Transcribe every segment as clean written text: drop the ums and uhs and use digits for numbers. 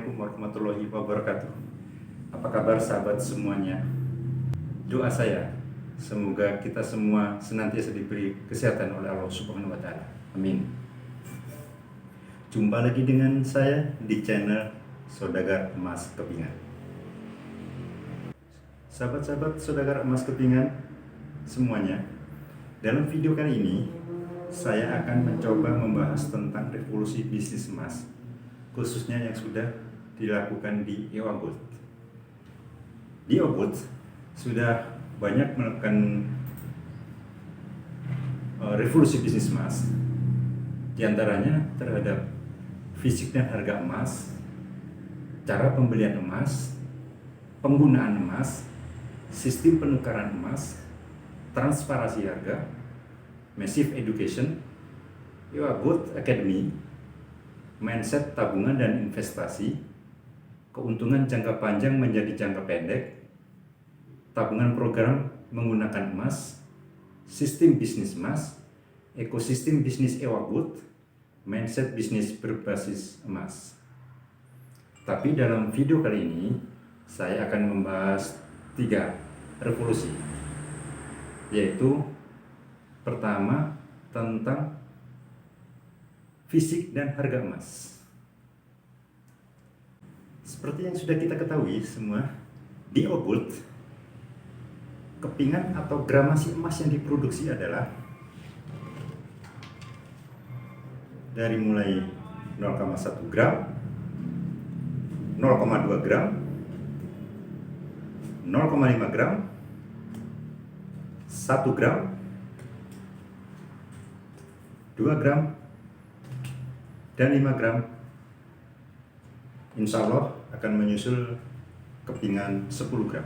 Assalamualaikum warahmatullahi wabarakatuh. Apa kabar sahabat semuanya? Doa saya, semoga kita semua senantiasa diberi kesehatan oleh Allah Subhanahu wa Ta'ala. Amin. Jumpa lagi dengan saya di channel Saudagar Emas Kepingan. Sahabat-sahabat Saudagar Emas Kepingan semuanya, dalam video kali ini saya akan mencoba membahas tentang revolusi bisnis emas, khususnya yang sudah dilakukan di EOA Gold. Di EOA Gold sudah banyak melakukan revolusi bisnis emas, diantaranya terhadap fisik dan harga emas, cara pembelian emas, penggunaan emas, sistem penukaran emas, transparansi harga, massive education, EOA Gold Academy, mindset tabungan dan investasi, keuntungan jangka panjang menjadi jangka pendek, tabungan program menggunakan emas, sistem bisnis emas, ekosistem bisnis EOA Gold, mindset bisnis berbasis emas. Tapi dalam video kali ini saya akan membahas 3 revolusi, yaitu pertama tentang fisik dan harga emas. Seperti yang sudah kita ketahui semua, di EOA Gold, kepingan atau gramasi emas yang diproduksi adalah dari mulai 0,1 gram, 0,2 gram, 0,5 gram, 1 gram, 2 gram, dan 5 gram. Insya Allah akan menyusul kepingan 10 gram.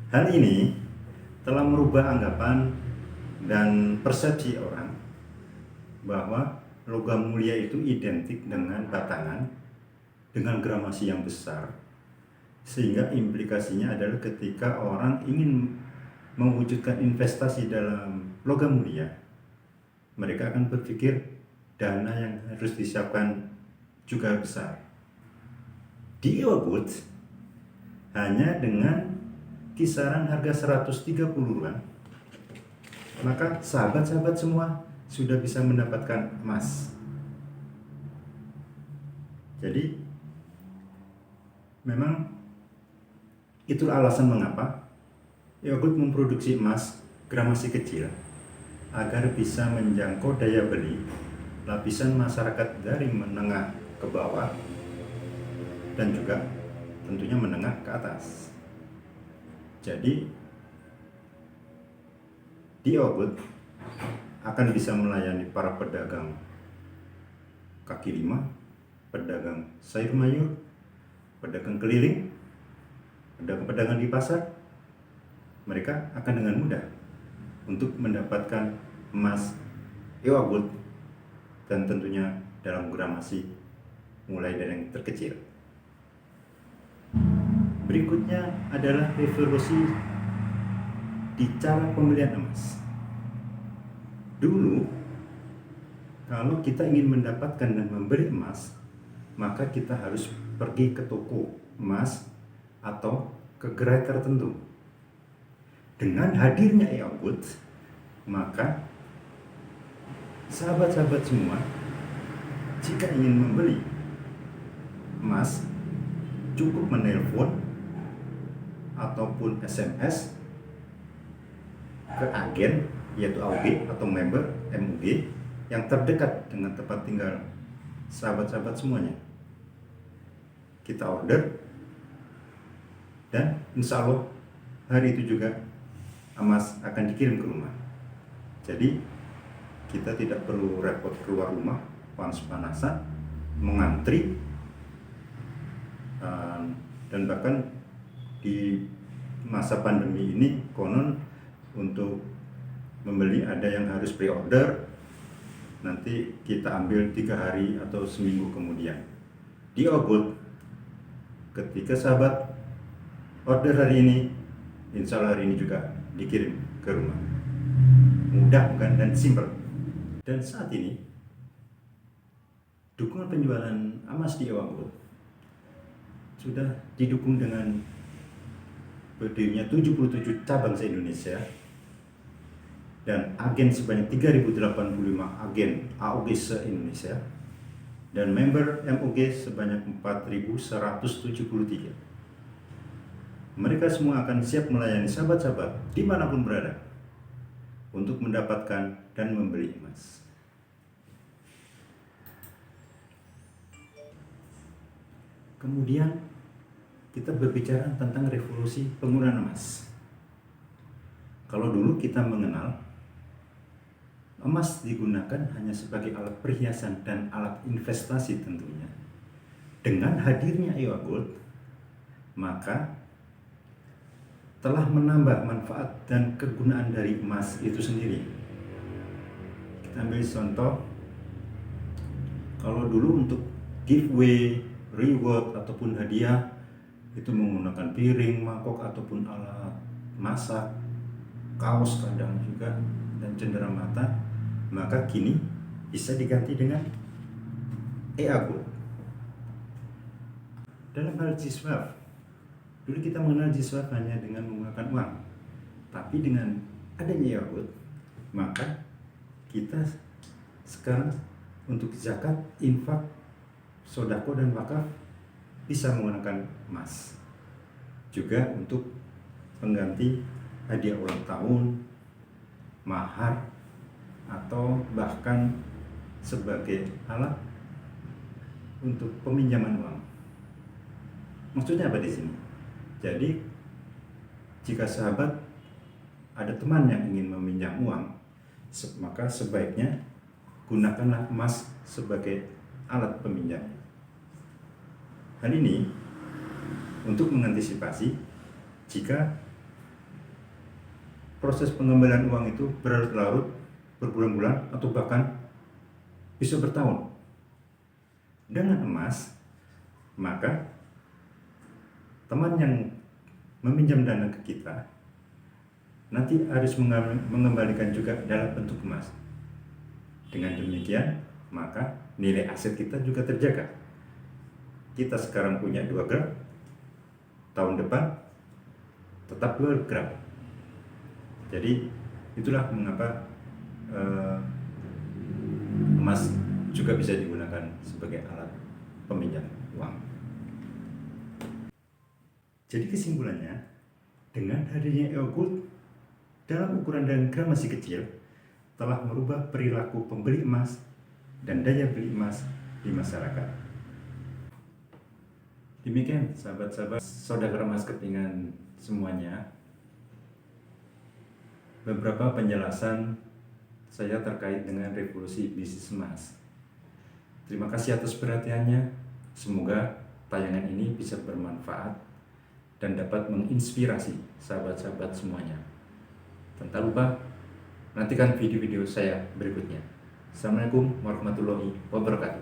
Hal ini telah merubah anggapan dan persepsi orang bahwa logam mulia itu identik dengan batangan dengan gramasi yang besar, sehingga implikasinya adalah ketika orang ingin mewujudkan investasi dalam logam mulia, mereka akan berpikir dana yang harus disiapkan juga besar. Di EOA Gold hanya dengan kisaran harga 130-an, maka sahabat-sahabat semua sudah bisa mendapatkan emas. Jadi memang itulah alasan mengapa EOA Gold memproduksi emas gramasi kecil agar bisa menjangkau daya beli lapisan masyarakat dari menengah ke bawah dan juga tentunya menengah ke atas. Jadi di EOA Gold akan bisa melayani para pedagang kaki lima, pedagang sayur mayur, pedagang keliling, pedagang-pedagang di pasar. Mereka akan dengan mudah untuk mendapatkan emas EOA Gold, dan tentunya dalam gramasi mulai dari yang terkecil. Berikutnya adalah revolusi di cara pembelian emas. Dulu, kalau kita ingin mendapatkan dan membeli emas, maka kita harus pergi ke toko emas atau ke gerai tertentu. Dengan hadirnya EOA Gold, maka sahabat-sahabat semua, jika ingin membeli emas, cukup menelpon ataupun SMS ke agen, yaitu AUG atau member MUG yang terdekat dengan tempat tinggal sahabat-sahabat semuanya. Kita order dan insya Allah hari itu juga emas akan dikirim ke rumah. Jadi kita tidak perlu repot keluar rumah panas-panasan, mengantri, dan bahkan di masa pandemi ini konon untuk membeli ada yang harus pre-order, nanti kita ambil 3 hari atau seminggu kemudian. Di EOA Gold, ketika sahabat order hari ini, insya Allah hari ini juga dikirim ke rumah. Mudah bukan, dan simpel. Dan saat ini dukungan penjualan emas di EOA Gold sudah didukung dengan berdirinya 77 cabang se-Indonesia dan agen sebanyak 3.085 agen AOG se-Indonesia dan member MOG sebanyak 4.173. Mereka semua akan siap melayani sahabat-sahabat dimanapun berada untuk mendapatkan dan membeli emas. Kemudian kita berbicara tentang revolusi penggunaan emas. Kalau dulu kita mengenal emas digunakan hanya sebagai alat perhiasan dan alat investasi tentunya. Dengan hadirnya EOA Gold, maka telah menambah manfaat dan kegunaan dari emas itu sendiri. Kita ambil contoh, kalau dulu untuk giveaway, reward ataupun hadiah itu menggunakan piring, mangkok ataupun alat masak, kaos kadang juga dan cenderamata, maka kini bisa diganti dengan EOA Gold. Dalam hal G-Swap, dulu kita mengenal G-Swap hanya dengan menggunakan uang, tapi dengan adanya EOA Gold, maka kita sekarang untuk zakat, infak, sodako dan wakaf bisa menggunakan emas. Juga untuk pengganti hadiah ulang tahun, mahar, atau bahkan sebagai alat untuk peminjaman uang. Maksudnya apa di sini? Jadi jika sahabat ada teman yang ingin meminjam uang, maka sebaiknya gunakanlah emas sebagai alat peminjam. Hal ini untuk mengantisipasi jika proses pengembalian uang itu berlarut-larut, berbulan-bulan, atau bahkan bisa bertahun. Dengan emas, maka teman yang meminjam dana ke kita nanti harus mengembalikan juga dalam bentuk emas. Dengan demikian, maka nilai aset kita juga terjaga. Kita sekarang punya 2 gram, tahun depan tetap 2 gram. Jadi itulah mengapa emas juga bisa digunakan sebagai alat peminjam uang. Jadi kesimpulannya, dengan hadirnya EOA Gold dalam ukuran dan gram masih kecil, telah merubah perilaku pembeli emas dan daya beli emas di masyarakat. Demikian sahabat-sahabat saudara emas kepingan semuanya, beberapa penjelasan saya terkait dengan revolusi bisnis emas. Terima kasih atas perhatiannya. Semoga tayangan ini bisa bermanfaat dan dapat menginspirasi sahabat-sahabat semuanya. Tanpa lupa, nantikan video-video saya berikutnya. Assalamualaikum warahmatullahi wabarakatuh.